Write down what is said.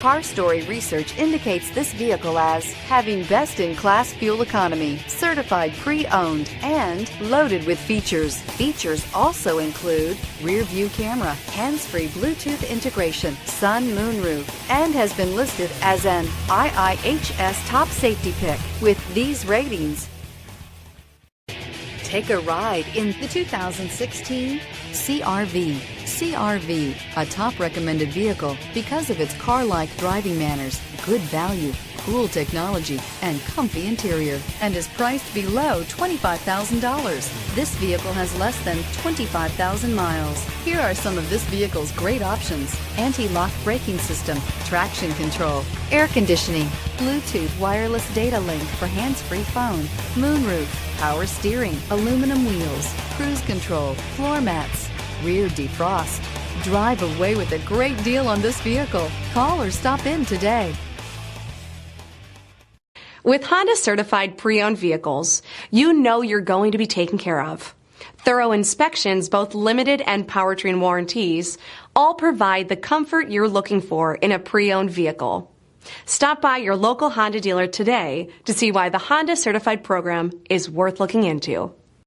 Car Story research indicates this vehicle as having best-in-class fuel economy, certified pre-owned, and loaded with features. Features also include rear-view camera, hands-free Bluetooth integration, sun moonroof, and has been listed as an IIHS top safety pick. With these ratings, take a ride in the 2016 CR-V. CR-V, a top recommended vehicle because of its car-like driving manners, good value, cool technology, and comfy interior, and is priced below $25,000. This vehicle has less than 25,000 miles. Here are some of this vehicle's great options: anti-lock braking system, traction control, air conditioning, Bluetooth wireless data link for hands-free phone, moonroof, power steering, aluminum wheels, cruise control, floor mats, rear defrost. Drive away with a great deal on this vehicle. Call or stop in today. With Honda certified pre-owned vehicles, you know you're going to be taken care of. Thorough inspections, both limited and powertrain warranties, all provide the comfort you're looking for in a pre-owned vehicle. Stop by your local Honda dealer today to see why the Honda certified program is worth looking into.